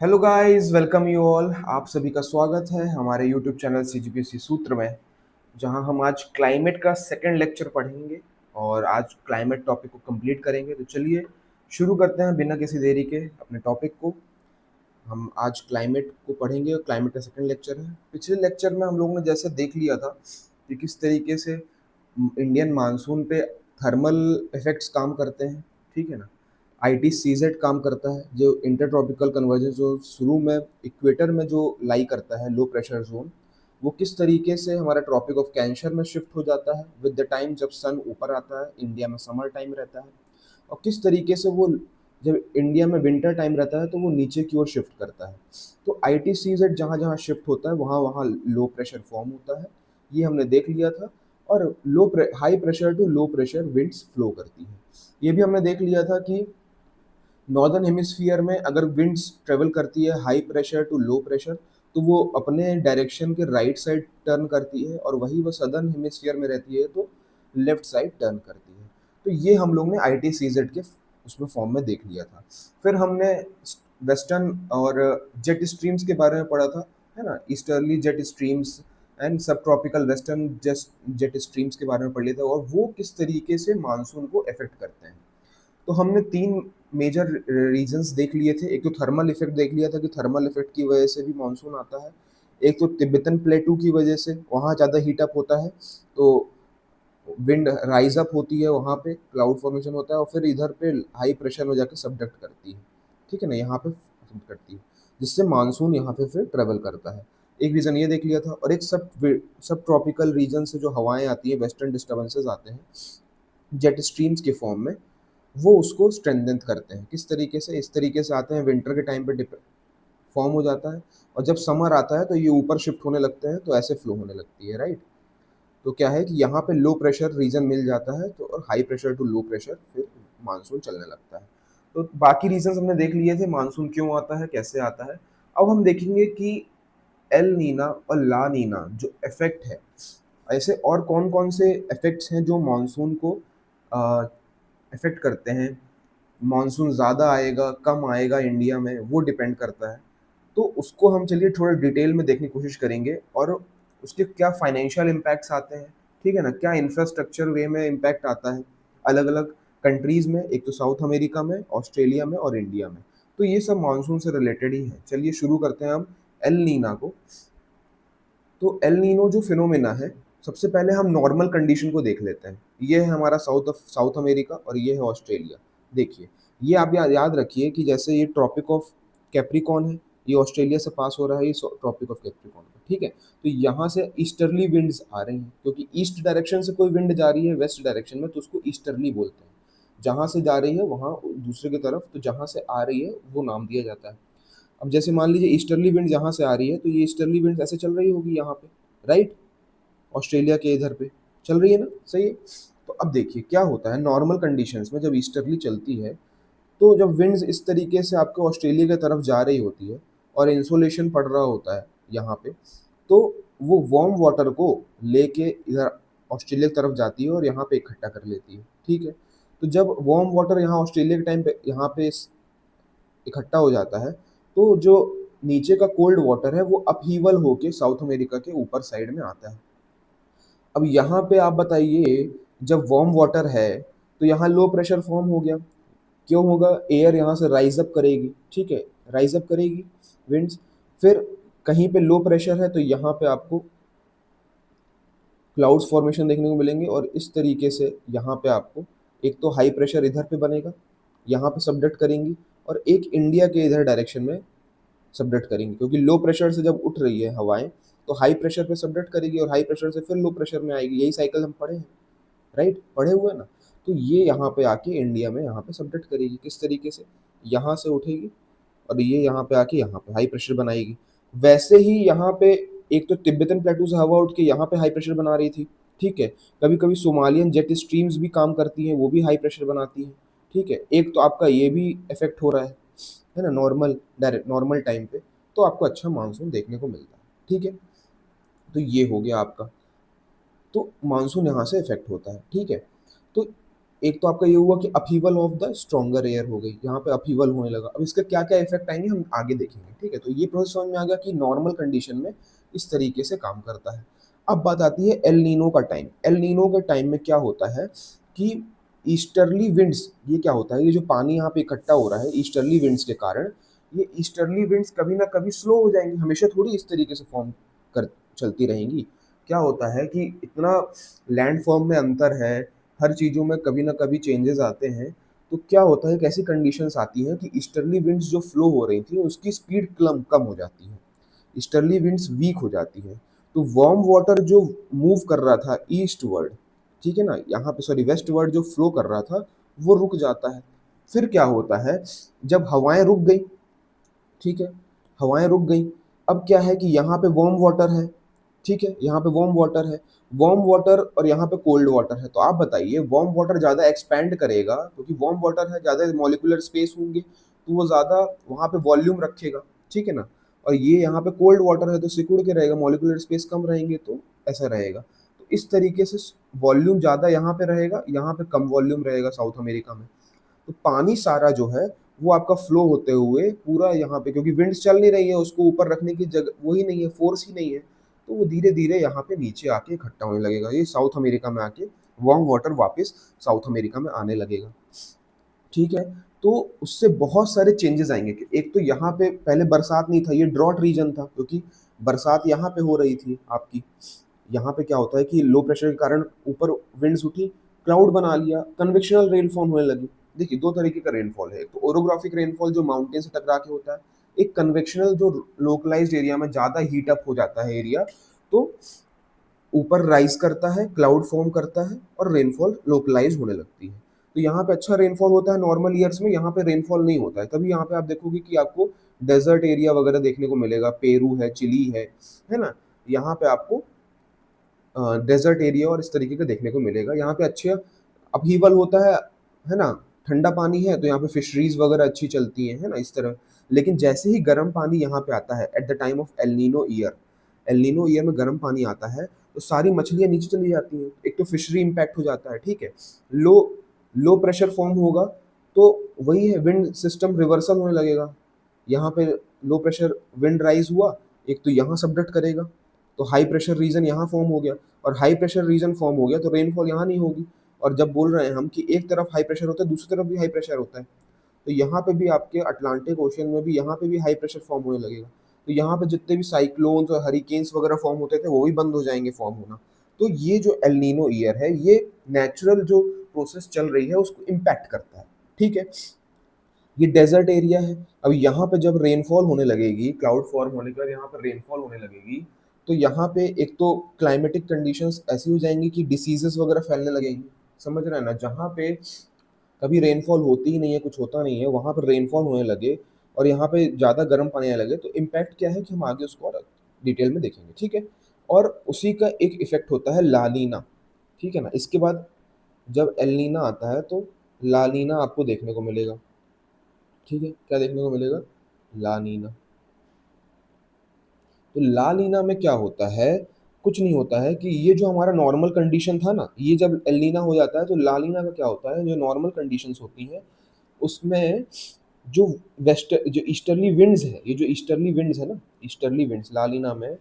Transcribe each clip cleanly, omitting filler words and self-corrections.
Hello guys, welcome you all. आप सभी का स्वागत है हमारे यूट्यूब चैनल सीजीपीएससी सूत्र में, जहां हम आज क्लाइमेट का सेकंड लेक्चर पढ़ेंगे और आज क्लाइमेट टॉपिक को कंप्लीट करेंगे। तो चलिए शुरू करते हैं बिना किसी देरी के अपने टॉपिक को। हम आज क्लाइमेट को पढ़ेंगे और क्लाइमेट का सेकंड लेक्चर है। पिछले लेक्चर में हम लोगों ने जैसे देख लिया था कि किस तरीके से इंडियन मानसून पे थर्मल इफेक्ट्स काम करते हैं, ठीक है ना। आईटी सीजेड काम करता है, जो इंटर ट्रॉपिकल कन्वर्जेंस, जो शुरू में इक्वेटर में जो लाई करता है लो प्रेशर जोन, वो किस तरीके से हमारा ट्रॉपिक ऑफ कैंसर में शिफ्ट हो जाता है विद द टाइम। जब सन ऊपर आता है, इंडिया में समर टाइम रहता है, और किस तरीके से वो जब इंडिया में विंटर टाइम रहता है तो वो नीचे की ओर शिफ्ट करता है। तो आई टी सी जेड जहाँ जहाँ शिफ्ट होता है वहाँ वहाँ लो प्रेशर फॉर्म होता है, ये हमने देख लिया था। और high pressure to low pressure winds flow करती है, ये भी हमने देख लिया था कि नॉर्दर्न हेमिस्फीयर में अगर विंड्स ट्रेवल करती है high pressure to low pressure, तो वो अपने डायरेक्शन के राइट साइड टर्न करती है, और वही वो सदर्न हेमिस्फीयर में रहती है तो लेफ्ट साइड टर्न करती है। तो ये हम लोग ने आई टी सी जेड के उसमें फॉर्म में देख लिया था। फिर हमने वेस्टर्न और जेट स्ट्रीम्स के बारे में पढ़ा था, है ना। ईस्टर्ली जेट स्ट्रीम्स एंड सब ट्रॉपिकल वेस्टर्न जेट स्ट्रीम्स के बारे में पढ़ लिया था, और वो किस तरीके से मानसून को अफेक्ट करते हैं। तो हमने तीन मेजर रीजंस देख लिए थे। एक तो थर्मल इफेक्ट देख लिया था कि थर्मल इफेक्ट की वजह से भी मानसून आता है। एक तो तिब्बतन प्लेटू की वजह से वहाँ ज़्यादा हीट अप होता है, तो विंड राइज अप होती है, वहाँ पे क्लाउड फॉर्मेशन होता है, और फिर इधर पे हाई प्रेशर में जाके सबडक्ट करती है, ठीक है ना, यहाँ पे subduct करती है, जिससे मानसून यहाँ पे फिर ट्रेवल करता है। एक रीज़न ये देख लिया था। और एक सब ट्रॉपिकल रीजन से जो हवाएं आती है, वेस्टर्न डिस्टर्बेंसेज आते हैं जेट स्ट्रीम्स के फॉर्म में, वो उसको स्ट्रेंथन करते हैं। किस तरीके से? इस तरीके से आते हैं विंटर के टाइम पे फॉर्म हो जाता है, और जब समर आता है तो ये ऊपर शिफ्ट होने लगते हैं, तो ऐसे फ्लो होने लगती है, राइट। तो क्या है कि यहाँ पे लो प्रेशर रीजन मिल जाता है, तो और high pressure to low pressure फिर मानसून चलने लगता है। तो बाकी रीजन हमने देख लिए थे, मानसून क्यों आता है, कैसे आता है। अब हम देखेंगे कि एल नीना और ला नीना जो इफेक्ट है, ऐसे और कौन कौन से इफेक्ट्स हैं जो मानसून को इफेक्ट करते हैं। मानसून ज़्यादा आएगा कम आएगा इंडिया में, वो डिपेंड करता है। तो उसको हम चलिए थोड़ा डिटेल में देखने की कोशिश करेंगे, और उसके क्या फाइनेंशियल इम्पैक्ट्स आते हैं, ठीक है ना, क्या इंफ्रास्ट्रक्चर वे में इम्पैक्ट आता है अलग अलग कंट्रीज़ में, एक तो साउथ अमेरिका में, ऑस्ट्रेलिया में और इंडिया में। तो ये सब मानसून से रिलेटेड ही है। चलिए शुरू करते हैं हम एल नीना को। तो एल नीनो जो फिनोमेना है, सबसे पहले हम नॉर्मल कंडीशन को देख लेते हैं। ये है हमारा साउथ अमेरिका और ये है ऑस्ट्रेलिया। देखिए, ये आप याद रखिए कि जैसे ये ट्रॉपिक ऑफ कैप्रिकॉन है, ये ऑस्ट्रेलिया से पास हो रहा है, ये ट्रॉपिक ऑफ कैप्रिकॉन है, ठीक है। तो यहाँ से ईस्टर्ली विंड्स आ रही हैं, क्योंकि ईस्ट डायरेक्शन से कोई विंड जा रही है वेस्ट डायरेक्शन में, तो उसको ईस्टर्ली बोलते हैं। जहाँ से जा रही है वहाँ दूसरे की तरफ, तो जहाँ से आ रही है वो नाम दिया जाता है। अब जैसे मान लीजिए ईस्टर्ली विंड यहाँ से आ रही है, तो ये ईस्टर्ली विंड ऐसे चल रही होगी यहाँ पे, राइट, ऑस्ट्रेलिया के इधर पे चल रही है ना, सही है। तो अब देखिए क्या होता है नॉर्मल कंडीशंस में, जब ईस्टर्ली चलती है, तो जब विंड्स इस तरीके से आपके ऑस्ट्रेलिया की तरफ जा रही होती है और इंसोलेशन पड़ रहा होता है यहाँ पे, तो वो वार्म वाटर को लेके इधर ऑस्ट्रेलिया की तरफ जाती है और यहाँ पे इकट्ठा कर लेती है, ठीक है। तो जब वार्म वाटर यहाँ ऑस्ट्रेलिया के टाइम पे यहाँ पे इकट्ठा हो जाता है, तो जो नीचे का कोल्ड वाटर है वो अपहीवल होके साउथ अमेरिका के ऊपर साइड में आता है। अब यहाँ पे आप बताइए, जब वार्म वाटर है तो यहाँ लो प्रेशर फॉर्म हो गया। क्यों होगा? एयर यहाँ से राइज अप करेगी, ठीक है, राइज अप करेगी विंड्स। फिर कहीं पे लो प्रेशर है तो यहाँ पे आपको क्लाउड्स फॉर्मेशन देखने को मिलेंगे, और इस तरीके से यहाँ पे आपको एक तो हाई प्रेशर इधर पे बनेगा, यहाँ पे सबडक्ट करेंगी, और एक इंडिया के इधर डायरेक्शन में सबडक्ट करेंगी, क्योंकि लो प्रेशर से जब उठ रही है हवाएं, तो हाई प्रेशर पे सबडक्ट करेगी, और हाई प्रेशर से फिर लो प्रेशर में आएगी। यही साइकिल हम पढ़े हैं, राइट, पढ़े हुए हैं ना। तो ये यहाँ पे आके इंडिया में यहाँ पे सबडक्ट करेगी। किस तरीके से? यहाँ से उठेगी और ये यहाँ पे आके यहाँ पे हाई प्रेशर बनाएगी। वैसे ही यहाँ पे एक तो तिब्बतन प्लेटू से हवा उठ के यहाँ पे हाई प्रेशर बना रही थी, ठीक है। कभी कभी सोमालियन जेट स्ट्रीम्स भी काम करती हैं, वो भी हाई प्रेशर बनाती हैं, ठीक है। एक तो आपका ये भी इफेक्ट हो रहा है ना, नॉर्मल टाइम पे, तो आपको अच्छा मानसून देखने को मिलता है, ठीक है। तो ये हो गया आपका, तो मानसून यहाँ से इफेक्ट होता है, ठीक है। तो एक तो आपका ये हुआ कि upheaval of the stronger air हो गई, यहाँ पे अपहीवल होने लगा। अब इसका क्या क्या इफेक्ट आएंगे हम आगे देखेंगे, ठीक है। तो ये प्रोसेस समझ में आ गया कि नॉर्मल कंडीशन में इस तरीके से काम करता है। अब बात आती है एल नीनो का टाइम। एल नीनो के टाइम में क्या होता है कि ईस्टर्ली विंड्स, ये क्या होता है, ये जो पानी यहाँ पे इकट्ठा हो रहा है ईस्टर्ली विंड्स के कारण, ये ईस्टर्ली विंड्स कभी ना कभी स्लो हो जाएंगी, हमेशा थोड़ी इस तरीके से फॉर्म कर चलती रहेंगी। क्या होता है कि इतना लैंड फॉर्म में अंतर है, हर चीज़ों में कभी ना कभी चेंजेस आते हैं। तो क्या होता है कि ऐसी कंडीशंस आती हैं कि ईस्टर्ली विंड्स जो फ्लो हो रही थी उसकी स्पीड कम कम हो जाती है, ईस्टर्ली विंड्स वीक हो जाती है। तो वार्म वाटर जो मूव कर रहा था ईस्टवर्ड, ठीक है ना, यहाँ पे सॉरी वेस्टवर्ड जो फ्लो कर रहा था वो रुक जाता है। फिर क्या होता है, जब हवाएं रुक गई, ठीक है, हवाएं रुक गई, अब क्या है कि यहाँ पे वार्म वाटर है, ठीक है, यहाँ पे वार्म वाटर है, वार्म वाटर और यहाँ पे कोल्ड वाटर है। तो आप बताइए वार्म वाटर ज़्यादा एक्सपैंड करेगा क्योंकि वार्म वाटर है, ज़्यादा मॉलिक्यूलर स्पेस होंगे तो वो ज़्यादा वहाँ पे वॉल्यूम रखेगा, ठीक है ना। और ये यहाँ पे कोल्ड वाटर है तो सिकुड़ के रहेगा, मॉलिक्यूलर स्पेस कम रहेंगे तो ऐसा रहेगा। तो इस तरीके से वॉल्यूम ज़्यादा यहाँ पे रहेगा, यहाँ पे कम वॉल्यूम रहेगा साउथ अमेरिका में। तो पानी सारा जो है वो आपका फ्लो होते हुए पूरा यहाँ पे, क्योंकि विंड्स चल नहीं रही है, उसको ऊपर रखने की जगह वही नहीं है, फोर्स ही नहीं है, तो वो धीरे धीरे यहाँ पे नीचे आके इकट्ठा होने लगेगा, ये साउथ अमेरिका में आके वार्म वाटर वापस साउथ अमेरिका में आने लगेगा, ठीक है। तो उससे बहुत सारे चेंजेस आएंगे कि एक तो यहाँ पे पहले बरसात नहीं था, ये ड्रॉट रीजन था क्योंकि बरसात यहाँ पे हो रही थी आपकी। यहाँ पे क्या होता है कि लो प्रेशर के कारण ऊपर विंड्स उठी, क्लाउड बना लिया, कन्वेक्शनल रेनफॉल होने लगी। देखिए दो तरीके का रेनफॉल है, एक तो ओरोग्राफिक रेनफॉल जो माउंटेन से टकरा के होता है, एक कन्वेक्शनल जो लोकलाइज्ड एरिया में ज़्यादा हीट अप हो जाता है एरिया, तो ऊपर राइज करता है, क्लाउड फॉर्म करता है और रेनफॉल लोकलाइज होने लगती है। तो यहाँ पे अच्छा रेनफॉल होता है नॉर्मल ईयर्स में, यहाँ पे रेनफॉल नहीं होता है, तभी यहाँ पे आप देखोगे कि आपको डेजर्ट एरिया वगैरह देखने को मिलेगा, पेरू है, चिली है ना, यहाँ पे आपको डेजर्ट एरिया और इस तरीके का देखने को मिलेगा। यहाँ पे अच्छे अपहीवल होता है ना, ठंडा पानी है तो यहाँ पे फिशरीज वगैरह अच्छी चलती हैं, है ना, इस तरह। लेकिन जैसे ही गर्म पानी यहाँ पे आता है at the time of El Nino year, El Nino year में गर्म पानी आता है तो सारी मछलियाँ नीचे चली जाती हैं, एक तो फिशरी इम्पैक्ट हो जाता है, ठीक है। लो लो प्रेशर फॉर्म होगा तो वही है, विंड सिस्टम रिवर्सल होने लगेगा। यहाँ पे लो प्रेशर विंड राइज हुआ, एक तो यहाँ सबडक्ट करेगा, तो हाई प्रेशर रीजन यहाँ फॉर्म हो गया, और हाई प्रेशर रीजन फॉर्म हो गया तो रेनफॉल यहाँ नहीं होगी। और जब बोल रहे हैं हम कि एक तरफ हाई प्रेशर होता है दूसरी तरफ भी हाई प्रेशर होता है, तो यहाँ पे भी आपके अटलांटिक ओशन में भी यहाँ पे भी हाई प्रेशर फॉर्म होने लगेगा। तो यहाँ पे जितने भी साइक्लोन्स और हरिकेन्स वगैरह फॉर्म होते थे वो भी बंद हो जाएंगे फॉर्म होना। तो ये जो एलनीनो ईयर है ये नेचुरल जो प्रोसेस चल रही है उसको इम्पैक्ट करता है, ठीक है। ये डेजर्ट एरिया है, अब यहाँ पे जब रेनफॉल होने लगेगी, क्लाउड फॉर्म होने के बाद यहाँ पर रेनफॉल होने लगेगी, तो यहाँ पे एक तो क्लाइमेटिक कंडीशंस ऐसी हो जाएंगी कि डिसीजेस वगैरह फैलने लगेंगी, समझ रहे हैं ना। जहाँ पे कभी रेनफॉल होती ही नहीं है, कुछ होता नहीं है, वहाँ पर रेनफॉल होने लगे और यहाँ पे ज़्यादा गर्म पानी आने लगे तो इम्पैक्ट क्या है कि हम आगे उसको और डिटेल में देखेंगे, ठीक है। और उसी का एक इफेक्ट होता है लालीना, ठीक है ना। इसके बाद जब एलनीना आता है तो लालीना आपको देखने को मिलेगा, ठीक है, क्या देखने को मिलेगा, लानीना। तो लालीना में क्या होता है, कुछ नहीं होता है कि ये जो हमारा नॉर्मल कंडीशन था ना, ये जब एलिना हो जाता है तो लालीना का क्या होता है, जो नॉर्मल कंडीशंस होती हैं उसमें जो वेस्ट जो ईस्टर्ली विंड्स है, ये जो ईस्टर्ली विंड्स है ना, ईस्टर्ली विंड्स लालीना में,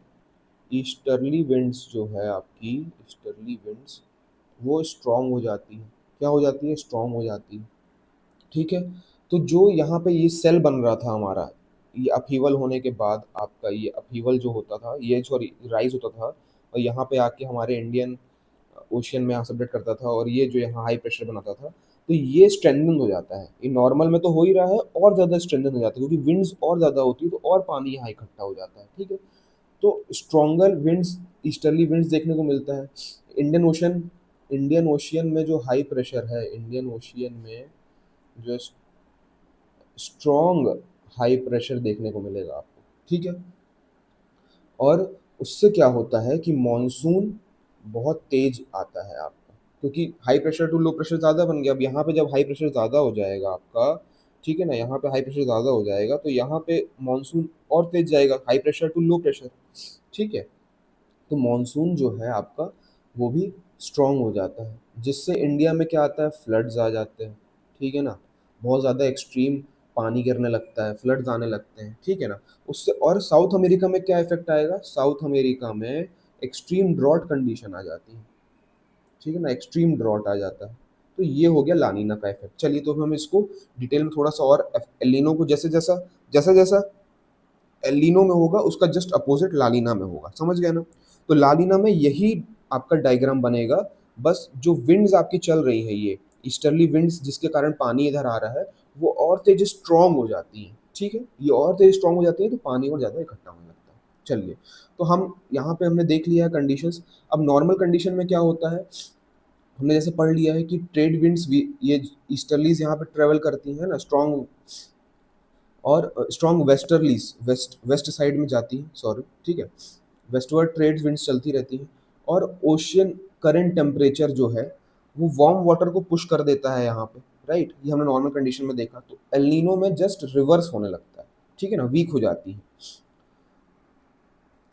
ईस्टर्ली विंड्स जो है आपकी ईस्टर्ली विंड्स वो स्ट्रांग हो जाती है, क्या हो जाती है, स्ट्रांग हो जाती है, ठीक है। तो जो यहाँ पे ये सेल बन रहा था हमारा, ये अपहीवल होने के बाद आपका ये अपहीवल जो होता था, ये सॉरी राइज होता था और यहाँ पे आके हमारे इंडियन ओशियन में यहाँ सबमिट करता था और ये जो यहाँ हाई प्रेशर बनाता था, तो ये स्ट्रेंथन हो जाता है, ये नॉर्मल में तो हो ही रहा है और ज़्यादा स्ट्रेंथन हो जाता है क्योंकि विंड्स और ज़्यादा होती है तो और पानी यहाँ इकट्ठा हो जाता है, ठीक है। तो स्ट्रॉन्गर विंड्स, ईस्टर्ली विंड्स देखने को मिलता है। इंडियन ओशन, इंडियन ओशियन में जो हाई प्रेशर है, इंडियन ओशियन में जो स्ट्रॉन्ग हाई प्रेशर देखने को मिलेगा आपको, ठीक है। और उससे क्या होता है कि मॉनसून बहुत तेज आता है आपका, क्योंकि high pressure to low pressure ज़्यादा बन गया। अब यहाँ पे जब हाई प्रेशर ज़्यादा हो जाएगा आपका, ठीक है ना, यहाँ पे हाई प्रेशर ज़्यादा हो जाएगा तो यहाँ पे मॉनसून और तेज जाएगा, high pressure to low pressure, ठीक है। तो मॉनसून जो है आपका वो भी स्ट्रॉन्ग हो जाता है, जिससे इंडिया में क्या आता है, फ्लड्स आ जाते हैं, ठीक है ना, बहुत ज़्यादा एक्सट्रीम पानी गिरने लगता है, फ्लड्स आने लगते हैं, ठीक है ना। उससे और साउथ अमेरिका में क्या इफेक्ट आएगा, साउथ अमेरिका में एक्सट्रीम ड्रॉट कंडीशन आ जाती है, ठीक है ना, एक्सट्रीम ड्रॉट आ जाता है। तो ये हो गया लानीना का इफेक्ट। चलिए तो हम इसको डिटेल में थोड़ा सा और एलिनो को जैसे जैसा जैसा जैसा एलिनो में होगा उसका जस्ट अपोजिट लालीना में होगा, समझ गए ना। तो लालीना में यही आपका डायग्राम बनेगा, बस जो विंड्स आपकी चल रही है, ये ईस्टर्ली विंड्स जिसके कारण पानी इधर आ रहा है, वो और तेज स्ट्रांग हो जाती है, ठीक है, ये और तेज स्ट्रांग हो जाती है, तो पानी और ज़्यादा इकट्ठा होने लगता है। चलिए, तो हम यहाँ पे हमने देख लिया है कंडीशंस। अब नॉर्मल कंडीशन में क्या होता है, हमने जैसे पढ़ लिया है कि ट्रेड विंड्स ये ईस्टर्लीज यहाँ पे ट्रेवल करती हैं ना, स्ट्रॉन्ग, और strong westerlies west west side में जाती है, सॉरी, ठीक है, वेस्टवर्ड ट्रेड विंड्स चलती रहती हैं। और ओशियन करंट टेम्परेचर जो है वो वार्म वाटर को पुश कर देता है यहाँ पे, राइट, ये हमने नॉर्मल कंडीशन में देखा। तो एलनीनो में जस्ट रिवर्स होने लगता है, ठीक है ना, वीक हो जाती है,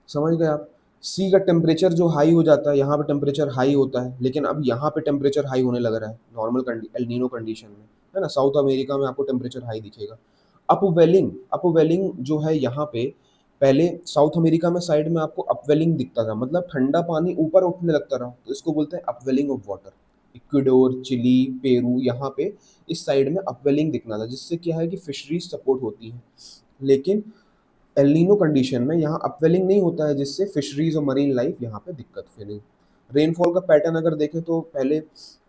समझ गए आप। सी का टेम्परेचर जो हाई हो जाता है, यहाँ पे टेम्परेचर हाई होता है, लेकिन अब यहाँ पे टेम्परेचर हाई होने लग रहा है नॉर्मल एलनीनो कंडीशन में, है ना, साउथ अमेरिका में आपको टेम्परेचर हाई दिखेगा। अपवेलिंग जो है यहाँ पे, पहले साउथ अमेरिका में साइड में आपको अपवेलिंग दिखता था, मतलब ठंडा पानी ऊपर उठने लगता रहा, तो इसको बोलते हैं upwelling of water. Ecuador, Chile, Peru, यहाँ पे इस साइड में अपवेलिंग दिखना था, जिससे क्या है कि फिशरीज सपोर्ट होती है। लेकिन एल्नीनो कंडीशन में यहाँ अपवेलिंग नहीं होता है, जिससे फिशरीज और मरीन लाइफ यहाँ पे दिक्कत फैली। रेनफॉल का पैटर्न अगर देखें तो पहले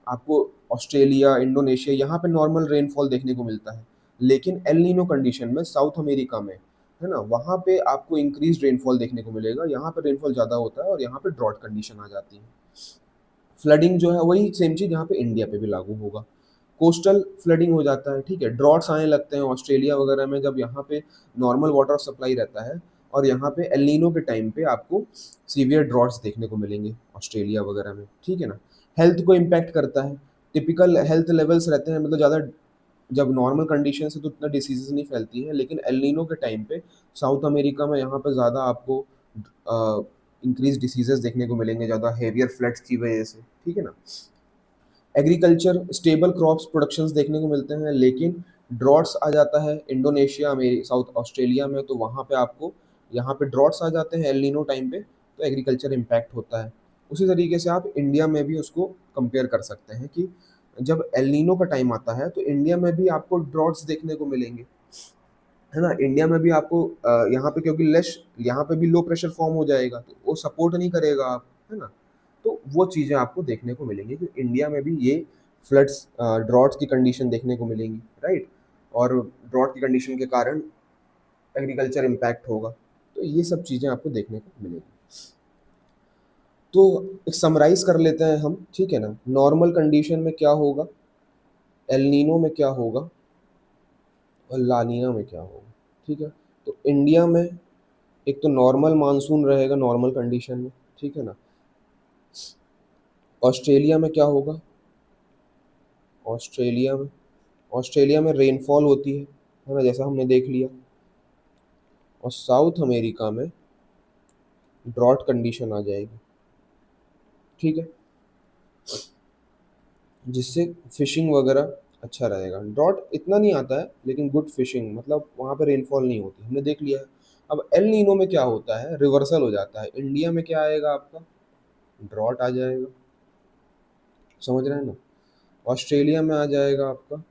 आपको ऑस्ट्रेलिया, इंडोनेशिया, यहाँ पे नॉर्मल रेनफॉल देखने को मिलता है, लेकिन एल्नीनो कंडीशन में साउथ अमेरिका में, है ना, वहाँ पे आपको इंक्रीज रेनफॉल देखने को मिलेगा, यहाँ पे रेनफॉल ज़्यादा होता है और यहाँ पे ड्रॉट कंडीशन आ जाती है। फ्लडिंग जो है वही सेम चीज़ यहाँ पे इंडिया पे भी लागू होगा, कोस्टल फ्लडिंग हो जाता है, ठीक है, ड्रॉट्स आने लगते हैं ऑस्ट्रेलिया वगैरह में, जब यहाँ पे नॉर्मल वाटर सप्लाई रहता है, और यहाँ पे एलिनो के टाइम पे आपको सीवियर ड्रॉट्स देखने को मिलेंगे ऑस्ट्रेलिया वगैरह में, ठीक है ना। हेल्थ को इम्पैक्ट करता है, टिपिकल हेल्थ लेवल्स रहते हैं, मतलब ज़्यादा, जब नॉर्मल कंडीशन से तो उतना डिसीजेज नहीं फैलती है, लेकिन एलिनो के टाइम पे साउथ अमेरिका में यहाँ पे ज़्यादा आपको इंक्रीज डिसीजेज देखने को मिलेंगे, ज़्यादा हेवियर फ्लड्स की वजह से, ठीक है ना। एग्रीकल्चर स्टेबल क्रॉप्स प्रोडक्शंस देखने को मिलते हैं, लेकिन ड्रॉट्स आ जाता है इंडोनेशिया में, साउथ ऑस्ट्रेलिया में, तो वहाँ पे आपको, यहाँ पे ड्रॉट्स आ जाते हैं एलिनो टाइम पे, तो एग्रीकल्चर इम्पैक्ट होता है। उसी तरीके से आप इंडिया में भी उसको कंपेयर कर सकते हैं कि जब एलिनो का टाइम आता है तो इंडिया में भी आपको ड्रॉट्स देखने को मिलेंगे, है ना। इंडिया में भी आपको यहाँ पे क्योंकि लेस, यहाँ पे भी लो प्रेशर फॉर्म हो जाएगा, तो वो सपोर्ट नहीं करेगा आप, है ना। तो वो चीज़ें आपको देखने को मिलेंगी कि इंडिया में भी ये फ्लड्स, ड्रॉट्स की कंडीशन देखने को मिलेंगी, राइट। और ड्रॉट की कंडीशन के कारण एग्रीकल्चर इम्पैक्ट होगा, तो ये सब चीज़ें आपको देखने को मिलेंगी। तो एक समराइज कर लेते हैं हम, ठीक है ना। नॉर्मल कंडीशन में क्या होगा, एलनीनो में क्या होगा, और लानीना में क्या होगा, ठीक है। तो इंडिया में एक तो नॉर्मल मानसून रहेगा नॉर्मल कंडीशन में, ठीक है ना। ऑस्ट्रेलिया में क्या होगा, ऑस्ट्रेलिया में ऑस्ट्रेलिया में रेनफॉल होती है ना, जैसा हमने देख लिया। और साउथ अमेरिका में ड्रॉट कंडीशन आ जाएगी, ठीक है, जिससे फिशिंग वगैरह अच्छा रहेगा। ड्रॉट इतना नहीं आता है, लेकिन गुड फिशिंग, मतलब वहाँ पे रेनफॉल नहीं होती, हमने देख लिया है। अब एल नीनो में क्या होता है, रिवर्सल हो जाता है, इंडिया में क्या आएगा आपका, ड्रॉट आ जाएगा, समझ रहे हैं ना। ऑस्ट्रेलिया में आ जाएगा आपका,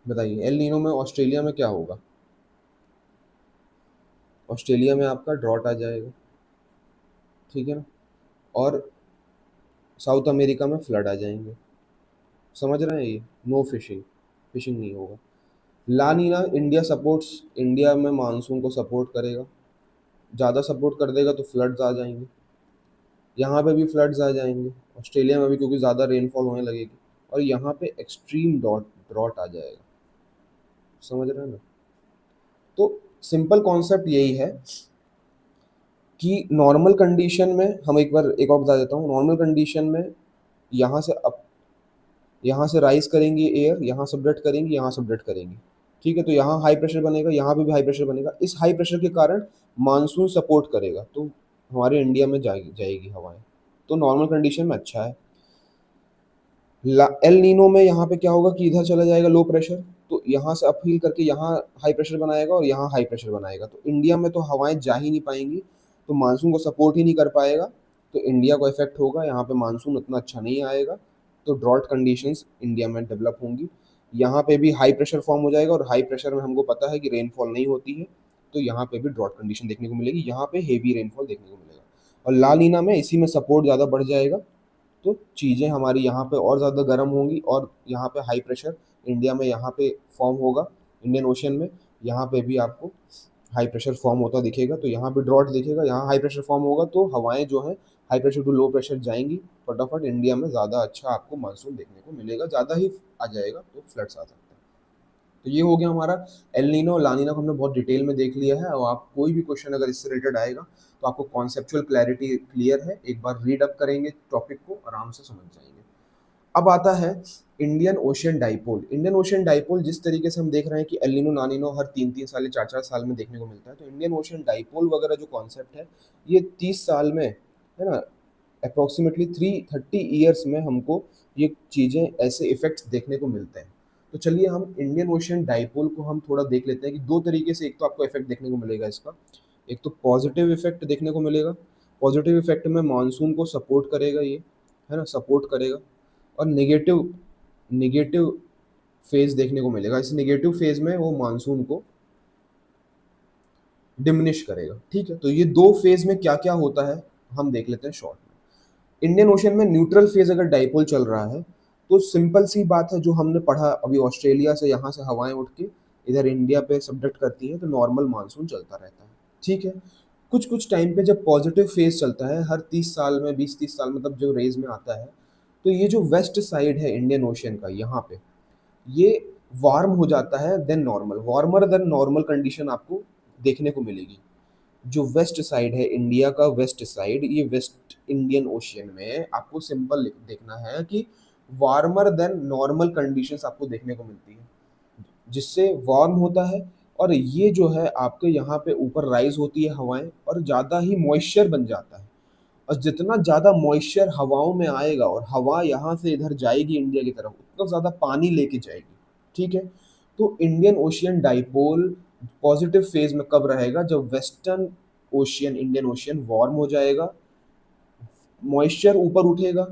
बताइए एल नीनो में ऑस्ट्रेलिया में क्या होगा, ऑस्ट्रेलिया में आपका ड्रॉट आ जाएगा, ठीक है ना। और साउथ अमेरिका में फ्लड आ जाएंगे, समझ रहे हैं, ये नो फिशिंग, फिशिंग नहीं होगा। ला नीना इंडिया सपोर्ट्स, इंडिया में मानसून को सपोर्ट करेगा, ज़्यादा सपोर्ट कर देगा तो फ्लड्स आ जाएंगे, यहाँ पे भी फ्लड्स आ जाएंगे, ऑस्ट्रेलिया में भी, क्योंकि ज़्यादा रेनफॉल होने लगेगी, और यहाँ पे एक्सट्रीम डॉट ड्रॉट आ जाएगा, समझ रहे हैं ना। तो सिंपल कॉन्सेप्ट यही है कि नॉर्मल कंडीशन में, हम एक बार एक और बता देता हूँ, नॉर्मल कंडीशन में यहाँ से अप, यहाँ से राइज करेंगी एयर, यहाँ सबडेट करेंगी, यहाँ सबडेट करेंगी, ठीक है। तो यहाँ हाई प्रेशर बनेगा, यहाँ पे भी हाई प्रेशर बनेगा, इस हाई प्रेशर के कारण मानसून सपोर्ट करेगा, तो हमारे इंडिया में जाएगी जाएगी हवाएं, तो नॉर्मल कंडीशन में अच्छा है। एल नीनो में यहाँ पे क्या होगा कि इधर चला जाएगा लो प्रेशर, तो यहाँ से अपहील करके यहाँ हाई प्रेशर बनाएगा और यहाँ हाई प्रेशर बनाएगा, तो इंडिया में तो हवाएं जा ही नहीं पाएंगी, तो मानसून को सपोर्ट ही नहीं कर पाएगा, तो इंडिया को इफेक्ट होगा, यहाँ पे मानसून उतना अच्छा नहीं आएगा, तो ड्रॉट कंडीशंस इंडिया में डेवलप होंगी। यहाँ पे भी हाई प्रेशर फॉर्म हो जाएगा और हाई प्रेशर में हमको पता है कि रेनफॉल नहीं होती है, तो यहाँ पे भी ड्रॉट कंडीशन देखने को मिलेगी, यहाँ पे हेवी रेनफॉल देखने को मिलेगा। और ला नीना में इसी में सपोर्ट ज़्यादा बढ़ जाएगा, तो चीज़ें हमारी यहाँ पे और ज़्यादा गर्म होंगी और यहाँ पे हाई प्रेशर इंडिया में यहाँ पे फॉर्म होगा, इंडियन ओशन में यहाँ पे भी आपको हाई प्रेशर फॉर्म होता दिखेगा, तो यहाँ पे ड्रॉट दिखेगा, यहाँ हाई प्रेशर फॉर्म होगा, तो हवाएं जो है high pressure to low pressure जाएंगी, फटाफट इंडिया में ज़्यादा अच्छा आपको मानसून देखने को मिलेगा, ज़्यादा ही आ जाएगा, तो फ्लड्स आ सकते हैं। तो ये हो गया हमारा एल नीनो और ला नीना को हमने बहुत डिटेल में देख लिया है, और आप कोई भी क्वेश्चन अगर इससे रिलेटेड आएगा तो आपको कॉन्सेप्चुअल क्लैरिटी क्लियर है, एक बार रीड अप करेंगे टॉपिक को आराम से समझ जाएंगे। अब आता है Indian ocean dipole. Indian ocean dipole जिस तरीके से हम देख रहे हैं कि एल नीनो ला नीनो हर 3-3 साल या 4-4 साल में देखने को मिलता है, तो इंडियन ओशियन डाइपोल वगैरह जो कॉन्सेप्ट है ये 30 साल में, है ना, अप्रोक्सीमेटली 330 ईयर्स में हमको ये चीज़ें ऐसे इफेक्ट्स देखने को मिलते हैं। तो चलिए हम इंडियन ओशियन डाइपोल को हम थोड़ा देख लेते हैं कि दो तरीके से एक तो आपको इफेक्ट देखने को मिलेगा इसका, एक तो पॉजिटिव इफेक्ट देखने को मिलेगा, पॉजिटिव इफेक्ट में मानसून को सपोर्ट करेगा ये, है ना, सपोर्ट करेगा, और नेगेटिव नेगेटिव फेज देखने को मिलेगा, इस नेगेटिव फेज में वो मानसून को डिमिनिश करेगा। ठीक है, तो ये दो फेज में क्या क्या होता है हम देख लेते हैं शॉर्ट में। इंडियन ओशन में न्यूट्रल फेज अगर डाइपोल चल रहा है तो सिंपल सी बात है, जो हमने पढ़ा अभी, ऑस्ट्रेलिया से यहाँ से हवाएं उठ के इधर इंडिया पे सबडक्ट करती हैं, तो नॉर्मल मानसून चलता रहता है। ठीक है, कुछ कुछ टाइम पे जब पॉजिटिव फेज चलता है हर 30 साल में, 20-30 साल मतलब जो रेज में आता है, तो ये जो वेस्ट साइड है इंडियन ओशियन का, यहाँ पे ये वार्म हो जाता है then normal, warmer then normal condition आपको देखने को मिलेगी। जो वेस्ट साइड है इंडिया का, वेस्ट साइड, ये वेस्ट इंडियन ओशियन में आपको सिंपल देखना है कि वार्मर देन नॉर्मल कंडीशंस आपको देखने को मिलती है, जिससे वार्म होता है, और ये जो है आपके यहाँ पे ऊपर राइज होती है हवाएं, और ज़्यादा ही मॉइस्चर बन जाता है, और जितना ज़्यादा मॉइस्चर हवाओं में आएगा और हवा यहाँ से इधर जाएगी इंडिया की तरफ, उतना ज़्यादा पानी लेके जाएगी। ठीक है, तो Indian ocean dipole positive phase में कब रहेगा, जब western ocean, Indian ocean warm हो जाएगा, मॉइस्चर ऊपर उठेगा,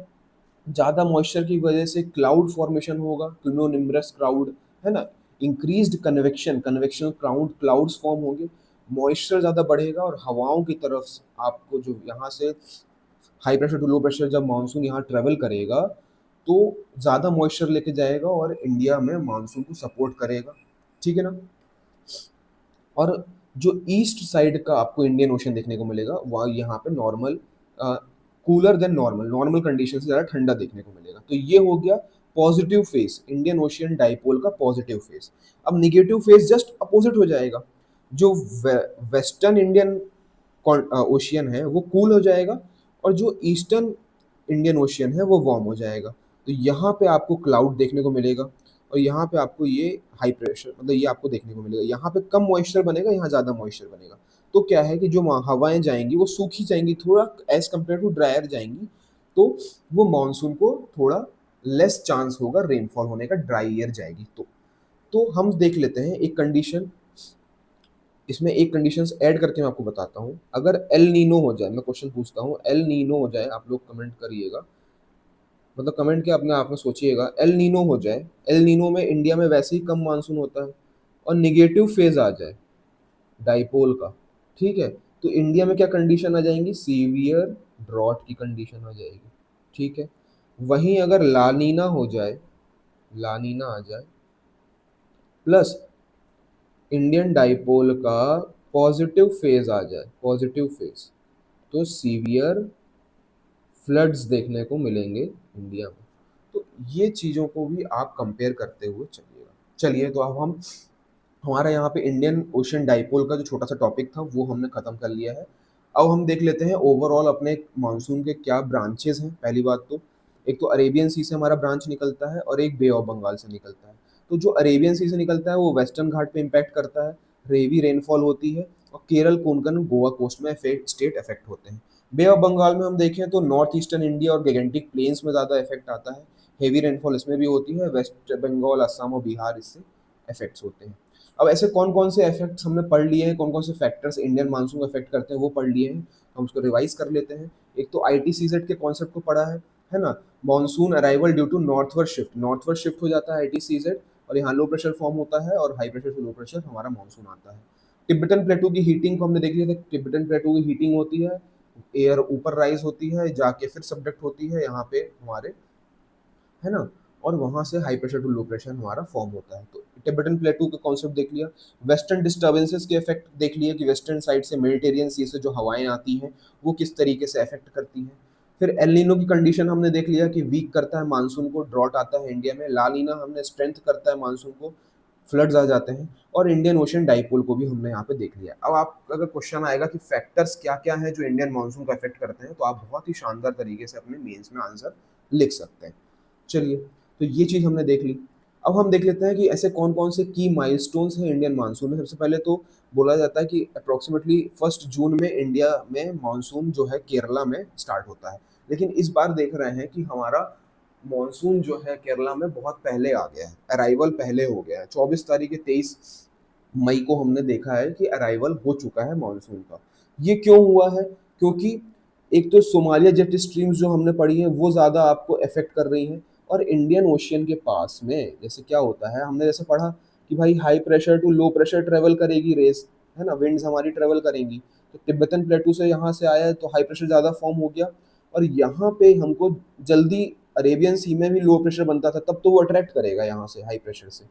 ज़्यादा मॉइस्चर की वजह से क्लाउड फॉर्मेशन होगा, क्यूमुलोनिम्बस क्लाउड, है ना, increased convection, convectional cloud, clouds form होंगे, मॉइस्चर ज़्यादा बढ़ेगा, और हवाओं की तरफ से आपको जो यहाँ से high pressure to low pressure जब मानसून यहाँ ट्रेवल करेगा तो ज़्यादा मॉइस्चर लेके जाएगा और इंडिया में मानसून को सपोर्ट करेगा। ठीक है ना, और जो ईस्ट साइड का आपको इंडियन ओशन देखने को मिलेगा, वहाँ यहाँ पे normal, cooler than normal, normal condition से ज़्यादा ठंडा देखने को मिलेगा। तो ये हो गया positive phase, Indian ocean dipole का पॉजिटिव फेज। अब निगेटिव फेज जस्ट अपोजिट हो जाएगा, जो वेस्टर्न इंडियन ओशियन है वो कूल हो जाएगा, और जो ईस्टर्न इंडियन ओशियन है वो वार्म हो जाएगा। तो यहाँ पे आपको क्लाउड देखने को मिलेगा, और यहाँ पे आपको ये हाई प्रेशर, मतलब ये आपको देखने को मिलेगा, यहाँ पे कम मॉइस्चर बनेगा, यहाँ ज़्यादा मॉइस्चर बनेगा। तो क्या है कि जो हवाएं जाएंगी वो सूखी जाएंगी, थोड़ा एज कम्पेयर टू ड्रायर जाएंगी, तो वो मानसून को थोड़ा लेस चांस होगा रेनफॉल होने का, ड्राई ईयर जाएगी। तो हम देख लेते हैं एक कंडीशन, इसमें एक कंडीशंस ऐड करके मैं आपको बताता हूँ। अगर एल नीनो हो जाए, मैं क्वेश्चन पूछता हूँ, एल नीनो हो जाए, आप लोग कमेंट करिएगा, मतलब कमेंट के अपने आप में सोचिएगा, एल नीनो हो जाए, एल नीनो में इंडिया में वैसे ही कम मानसून होता है, और निगेटिव फेज आ जाए डाइपोल का, ठीक है, तो इंडिया में क्या कंडीशन आ जाएंगी, सीवियर ड्रॉट की कंडीशन आ जाएगी। ठीक है, वहीं अगर लानीना हो जाए, लानीना आ जाए, प्लस इंडियन डाइपोल का पॉजिटिव फेज आ जाए, पॉजिटिव फेज, तो सीवियर फ्लड्स देखने को मिलेंगे इंडिया में। तो ये चीज़ों को भी आप कंपेयर करते हुए चलिएगा। चलिए, तो अब हम, हमारा यहाँ पे इंडियन ओशन डाइपोल का जो छोटा सा टॉपिक था वो हमने ख़त्म कर लिया है। अब हम देख लेते हैं ओवरऑल अपने मानसून के क्या ब्रांचेस हैं। पहली बात तो, एक तो अरेबियन सी से हमारा ब्रांच निकलता है और एक बे ऑफ बंगाल से निकलता है। तो जो अरेबियन सी से निकलता है वो वेस्टर्न घाट पे इम्पैक्ट करता है, हेवी रेनफॉल होती है, और केरल, कोंकण, गोवा कोस्ट में स्टेट अफेक्ट होते हैं। बे ऑफ बंगाल में हम देखें तो नॉर्थ ईस्टर्न इंडिया और गैंजेटिक प्लेन्स में ज़्यादा इफेक्ट आता है, हेवी रेनफॉल इसमें भी होती है, वेस्ट बंगाल, असम और बिहार इससे इफेक्ट्स होते हैं। अब ऐसे कौन कौन से इफेक्ट्स हमने पढ़ लिए हैं, कौन कौन से फैक्टर्स इंडियन मानसून को इफेक्ट करते हैं वो पढ़ लिए हैं, हम उसको रिवाइज कर लेते हैं। एक तो ITCZ के कॉन्सेप्ट को पढ़ा है ना, monsoon arrival due to northward shift हो जाता है ITCZ, और यहाँ लो प्रेशर फॉर्म होता है और हाई प्रेशर से लो प्रेशर हमारा मानसून आता है। तिब्बतन प्लेटू की हीटिंग को हमने देख लिया था, तिब्बतन प्लेटू की हीटिंग होती है, एयर ऊपर राइज होती है, जाके फिर सबडक्ट होती है यहाँ पे हमारे, है ना, और वहां से high pressure to low pressure हमारा फॉर्म होता है। तो टिबेटन प्लेटू का कॉन्सेप्ट देख लिया। वेस्टर्न डिस्टर्बेंसेस के इफेक्ट देख लिए कि वेस्टर्न साइड से मेडिटेरियन सी से जो हवाएं आती हैं वो किस तरीके से इफेक्ट करती हैं। फिर एलिनो की कंडीशन हमने देख लिया कि वीक करता है मानसून को, ड्रॉट आता है इंडिया में। लालीना हमने स्ट्रेंथ करता है मानसून को, फ्लड्स आ जाते हैं। और इंडियन ओशन डाइपोल को भी हमने यहाँ पे देख लिया। अब आप अगर क्वेश्चन आएगा कि फैक्टर्स क्या क्या हैं जो इंडियन मानसून को अफेक्ट करते हैं, तो आप बहुत ही शानदार तरीके से अपने मेंस में आंसर लिख सकते हैं। चलिए, तो ये चीज़ हमने देख ली। अब हम देख लेते हैं कि ऐसे कौन कौन से की माइलस्टोन्स हैं इंडियन मानसून में। सबसे पहले तो बोला जाता है कि अप्रोक्सीमेटली 1 जून में इंडिया में मानसून जो है केरला में स्टार्ट होता है। लेकिन इस बार देख रहे हैं कि हमारा मानसून जो है केरला में बहुत पहले आ गया है, अराइवल पहले हो गया है। 24 तारीख के 23 मई को हमने देखा है कि अराइवल हो चुका है मानसून का। ये क्यों हुआ है? क्योंकि एक तो सोमालिया जेट स्ट्रीम्स जो हमने पढ़ी है वो ज़्यादा आपको अफेक्ट कर रही हैं, और इंडियन ओशियन के पास में जैसे क्या होता है, हमने जैसे पढ़ा कि भाई high pressure to low pressure travel करेगी रेस, है ना, विंड्स हमारी ट्रेवल करेंगी। तो तिब्बतन प्लेटू से यहाँ से आया है तो हाई प्रेशर ज़्यादा फॉर्म हो गया, और यहाँ पे हमको जल्दी अरेबियन सी में भी लो प्रेशर बनता था, तब तो वो अट्रैक्ट करेगा यहाँ से हाई प्रेशर से।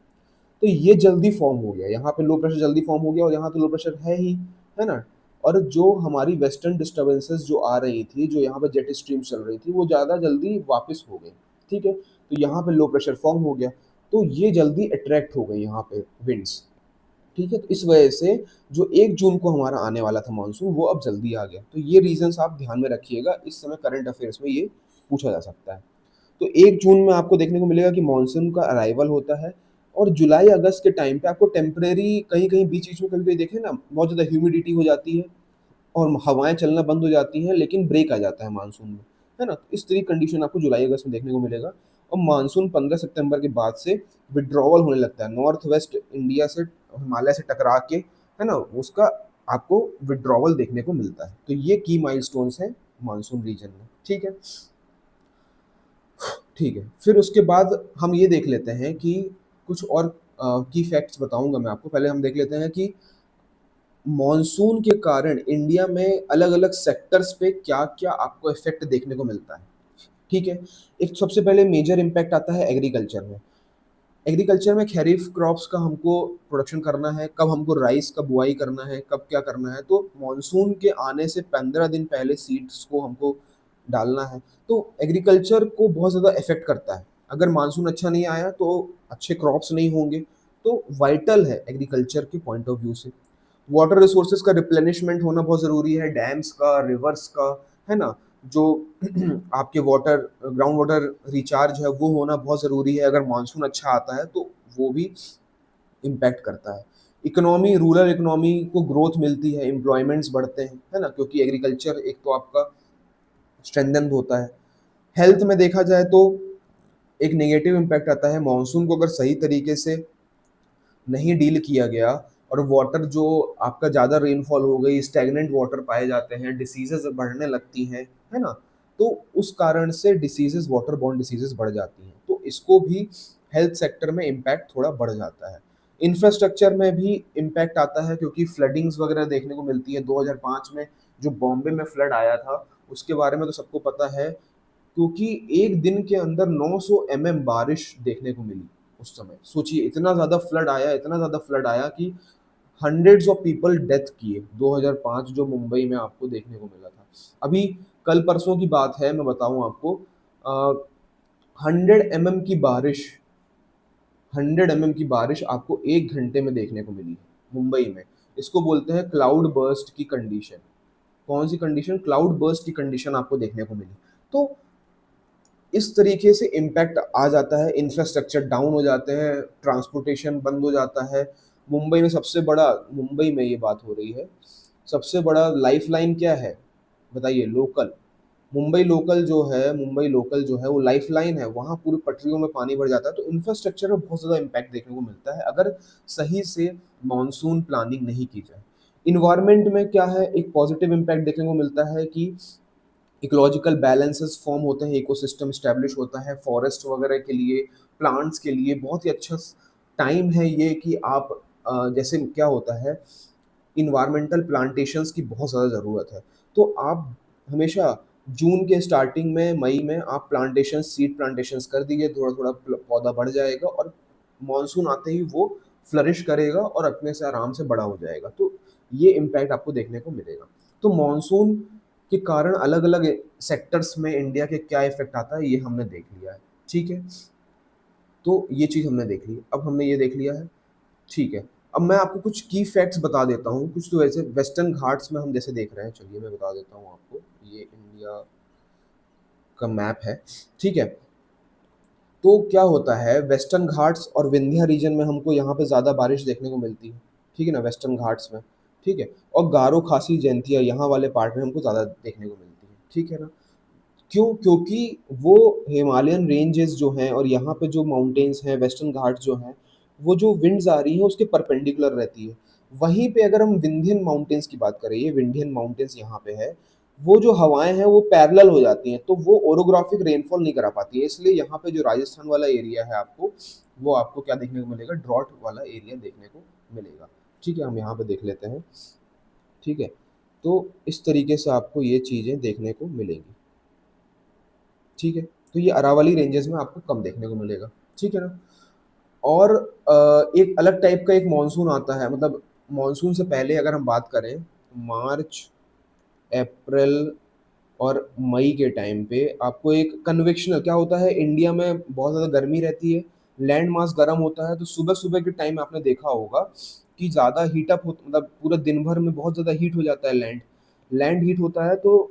तो ये जल्दी फॉर्म हो गया, यहाँ पे लो प्रेशर जल्दी फॉर्म हो गया, और यहाँ तो लो प्रेशर है ही, है ना। और जो हमारी वेस्टर्न डिस्टर्बेंसेस जो आ रही थी, जो यहाँ पे जेट स्ट्रीम चल रही थी, वो ज़्यादा जल्दी वापस हो गई। ठीक है, तो यहाँ पे लो प्रेशर फॉर्म हो गया, तो ये जल्दी अट्रैक्ट हो गई यहाँ पे विंड्स। ठीक है, तो इस वजह से जो 1 जून को हमारा आने वाला था मानसून वो अब जल्दी आ गया। तो ये रीजंस आप ध्यान में रखिएगा, इस समय करंट अफेयर्स में ये पूछा जा सकता है। तो 1 जून में आपको देखने को मिलेगा कि मानसून का अराइवल होता है, और जुलाई अगस्त के टाइम पे आपको टेम्परेरी कहीं कहीं बीच बीच में कभी कभी देखें ना, बहुत ज़्यादा ह्यूमिडिटी हो जाती है और हवाएं चलना बंद हो जाती हैं, लेकिन ब्रेक आ जाता है मानसून में, है ना। तो इस तरह की कंडीशन आपको जुलाई अगस्त में देखने को मिलेगा। और मानसून 15 सितंबर के बाद से विड्रॉवल होने लगता है नॉर्थ वेस्ट इंडिया से, हिमालय से टकरा के, है ना, उसका आपको विड्रॉवल देखने को मिलता है। तो ये की माइलस्टोन्स हैं मानसून रीजन में। ठीक है, ठीक है। फिर उसके बाद हम ये देख लेते हैं कि कुछ और की फैक्ट्स बताऊंगा मैं आपको। पहले हम देख लेते हैं कि मॉनसून के कारण इंडिया में अलग अलग सेक्टर्स पे क्या क्या आपको इफेक्ट देखने को मिलता है। ठीक है, एक सबसे पहले मेजर इम्पैक्ट आता है एग्रीकल्चर में। एग्रीकल्चर में खरीफ क्रॉप्स का हमको प्रोडक्शन करना है, कब हमको राइस का बुआई करना है, कब क्या करना है, तो मॉनसून के आने से 15 दिन पहले सीड्स को हमको डालना है। तो एग्रीकल्चर को बहुत ज़्यादा इफेक्ट करता है। अगर मानसून अच्छा नहीं आया तो अच्छे क्रॉप्स नहीं होंगे। तो वाइटल है एग्रीकल्चर के पॉइंट ऑफ व्यू से। वाटर रिसोर्सेज का रिप्लेनिशमेंट होना बहुत ज़रूरी है, डैम्स का, रिवर्स का, है ना। जो आपके वाटर, ग्राउंड वाटर रिचार्ज है वो होना बहुत ज़रूरी है। अगर मानसून अच्छा आता है तो वो भी इम्पैक्ट करता है। इकोनॉमी, रूरल इकोनॉमी को ग्रोथ मिलती है, एम्प्लॉयमेंट्स बढ़ते हैं, है ना, क्योंकि एग्रीकल्चर एक तो आपका स्ट्रेंथन होता है। हेल्थ में देखा जाए तो एक नेगेटिव इम्पैक्ट आता है, मानसून को अगर सही तरीके से नहीं डील किया गया और वाटर जो आपका ज़्यादा रेनफॉल हो गई, स्टैग्नेंट वाटर पाए जाते हैं, डिसीजेज बढ़ने लगती हैं, है ना। तो उस कारण से डिसीजेज, वाटर बॉर्न डिसीजेज बढ़ जाती हैं, तो इसको भी हेल्थ सेक्टर में इम्पैक्ट थोड़ा बढ़ जाता है। इंफ्रास्ट्रक्चर में भी इम्पैक्ट आता है, क्योंकि फ्लडिंग्स वगैरह देखने को मिलती है। 2005 में जो बॉम्बे में फ्लड आया था उसके बारे में तो सबको पता है, क्योंकि एक दिन के अंदर 900 बारिश देखने को मिली। उस समय सोचिए, इतना ज़्यादा फ्लड आया, इतना ज़्यादा फ्लड आया कि हंड्रेड्स ऑफ पीपल डेथ किए। 2005 जो मुंबई में आपको देखने को मिला था। अभी कल परसों की बात है, मैं बताऊं आपको, 100 की बारिश, 100 की बारिश आपको 1 घंटे में देखने को मिली है मुंबई में। इसको बोलते हैं क्लाउड बर्स्ट की कंडीशन। कौन सी कंडीशन? क्लाउड बर्स्ट की कंडीशन आपको देखने को मिली। तो इस तरीके से इम्पैक्ट आ जाता है, इंफ्रास्ट्रक्चर डाउन हो जाते हैं, ट्रांसपोर्टेशन बंद हो जाता है। मुंबई में ये बात हो रही है, सबसे बड़ा लाइफलाइन क्या है? बताइए लोकल, मुंबई लोकल जो है वो लाइफलाइन है, वहाँ पूरी पटरियों में पानी भर जाता है, तो इंफ्रास्ट्रक्चर में बहुत ज़्यादा इम्पैक्ट देखने को मिलता है अगर सही से मानसून प्लानिंग नहीं की जाए। इन्वायरमेंट में क्या है, एक पॉजिटिव इम्पैक्ट देखने को मिलता है कि इकोलॉजिकल बैलेंसेस फॉर्म होते हैं, इकोसिस्टम स्टैब्लिश होता है फॉरेस्ट वगैरह के लिए, प्लांट्स के लिए बहुत ही अच्छा टाइम है ये कि आप जैसे क्या होता है, इन्वायरमेंटल प्लांटेशंस की बहुत ज़्यादा ज़रूरत है। तो आप हमेशा जून के स्टार्टिंग में, मई में आप प्लांटेशन, सीड प्लांटेशंस कर दीजिए, थोड़ा-थोड़ा पौधा बढ़ जाएगा और मानसून आते ही वो फ्लरिश करेगा और अपने से आराम से बड़ा हो जाएगा। तो ये इम्पैक्ट आपको देखने को मिलेगा। तो मानसून के कारण अलग-अलग सेक्टर्स में इंडिया के क्या इफ़ेक्ट आता है, ये हमने देख लिया है। ठीक है? तो ये चीज़ हमने देख ली। अब हमने ये देख लिया है, ठीक है। अब मैं आपको कुछ की फैक्ट्स बता देता हूँ, कुछ तो ऐसे वेस्टर्न घाट्स में हम जैसे देख रहे हैं, चलिए मैं बता देता हूँ आपको। ये इंडिया का मैप है, ठीक है? तो क्या होता है, वेस्टर्न घाट्स और विंध्या रीजन में हमको यहाँ पे ज़्यादा बारिश देखने को मिलती है, ठीक है ना? वेस्टर्न घाट्स में, ठीक है? और गारो, खासी, जयंतिया यहाँ वाले पार्ट में हमको ज़्यादा देखने को मिलती है, ठीक है ना? क्यों? क्योंकि वो हिमालयन रेंजेस जो हैं और यहाँ पे जो माउंटेन्स हैं, वेस्टर्न घाट्स जो हैं, वो जो विंड्स आ रही हैं उसके परपेंडिकुलर रहती है। वहीं पे अगर हम विंध्यन माउंटेन्स की बात करें, ये विंध्यन माउंटेन्स यहाँ पे है, वो जो हवाएँ हैं वो पैरेलल हो जाती हैं, तो वो ओरोग्राफिक रेनफॉल नहीं करा पाती है। इसलिए यहाँ पे जो राजस्थान वाला एरिया है आपको, वो आपको क्या देखने को मिलेगा? ड्रॉट वाला एरिया देखने को मिलेगा। ठीक है, हम यहाँ पे देख लेते हैं, ठीक है? तो इस तरीके से आपको ये चीज़ें देखने को मिलेंगी। ठीक है? तो ये अरावली रेंजेस में आपको कम देखने को मिलेगा, ठीक है ना? और एक अलग टाइप का एक मानसून आता है, मतलब मानसून से पहले अगर हम बात करें, मार्च, अप्रैल और मई के टाइम पे आपको एक कन्वेक्शनल क्या होता है, इंडिया में बहुत ज़्यादा गर्मी रहती है, लैंड मास गर्म होता है, तो सुबह-सुबह के टाइम आपने देखा होगा कि ज़्यादा हीट अप हो, मतलब पूरा दिन भर में बहुत ज़्यादा हीट हो जाता है लैंड। लैंड हीट होता है तो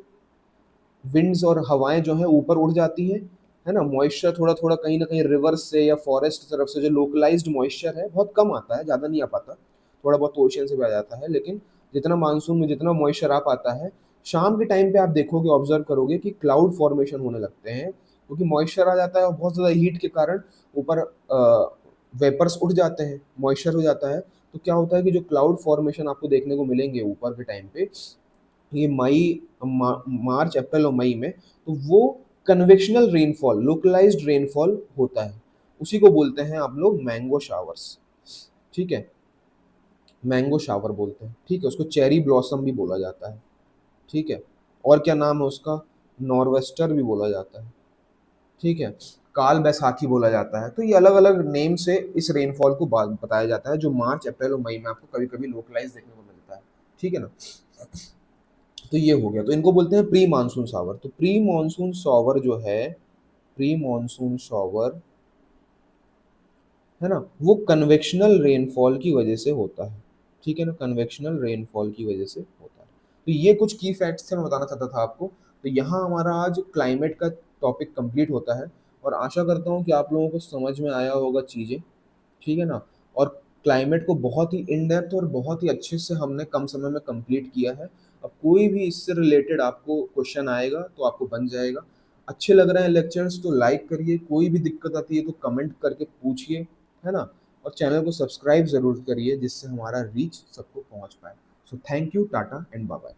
विंड्स और हवाएँ जो हैं ऊपर उड़ जाती हैं, है ना? मॉइस्चर थोड़ा-थोड़ा कहीं न कहीं रिवर्स से या फॉरेस्ट तरफ से जो लोकलाइज़्ड मॉइस्चर है, बहुत कम आता है, ज़्यादा नहीं आ पाता। थोड़ा बहुत तो ओशन से भी आ जाता है, लेकिन जितना मानसून में जितना मॉइस्चर आ पाता है, शाम के टाइम पे आप देखोगे, ऑब्ज़र्व करोगे कि क्लाउड फॉर्मेशन होने लगते हैं, क्योंकि मॉइस्चर आ जाता है और बहुत ज़्यादा हीट के कारण ऊपर वेपर्स उड़ जाते हैं, मॉइस्चर हो जाता है, तो क्या होता है कि जो क्लाउड फॉर्मेशन आपको देखने को मिलेंगे ऊपर के टाइम पे, ये मार्च, अप्रैल और मई में, तो वो कन्वेक्शनल रेनफॉल, लोकलाइज्ड रेनफॉल होता है। उसी को बोलते हैं आप लोग मैंगो शावर्स, ठीक है? मैंगो शावर बोलते हैं, ठीक है? उसको चेरी ब्लॉसम भी बोला जाता है, ठीक है? और क्या नाम है उसका? नॉर्वेस्टर भी बोला जाता है, ठीक है? काल बैसाखी बोला जाता है। तो ये अलग-अलग नेम से इस रेनफॉल को बताया जाता है, जो मार्च, अप्रैल और मई में आपको कभी-कभी लोकलाइज़ देखने को मिलता है, ठीक है ना? तो ये हो गया, तो इनको बोलते हैं प्री मानसून शावर। तो प्री मानसून शावर जो है, प्री मानसून शावर, है ना? वो कन्वेक्शनल रेनफॉल की वजह से होता है, ठीक है ना? कन्वेक्शनल रेनफॉल की वजह से होता है। तो ये कुछ की फैक्ट्स थे, मैं बताना चाहता था आपको। तो यहाँ हमारा आज क्लाइमेट का टॉपिक कंप्लीट होता है और आशा करता हूँ कि आप लोगों को समझ में आया होगा चीज़ें, ठीक है ना? और क्लाइमेट को बहुत ही इन डेप्थ और बहुत ही अच्छे से हमने कम समय में कंप्लीट किया है। अब कोई भी इससे रिलेटेड आपको क्वेश्चन आएगा तो आपको बन जाएगा। अच्छे लग रहे हैं लेक्चर्स तो लाइक करिए, कोई भी दिक्कत आती है तो कमेंट करके पूछिए, है ना? और चैनल को सब्सक्राइब ज़रूर करिए जिससे हमारा रीच सबको पहुँच पाए। So thank you, tata and bye bye.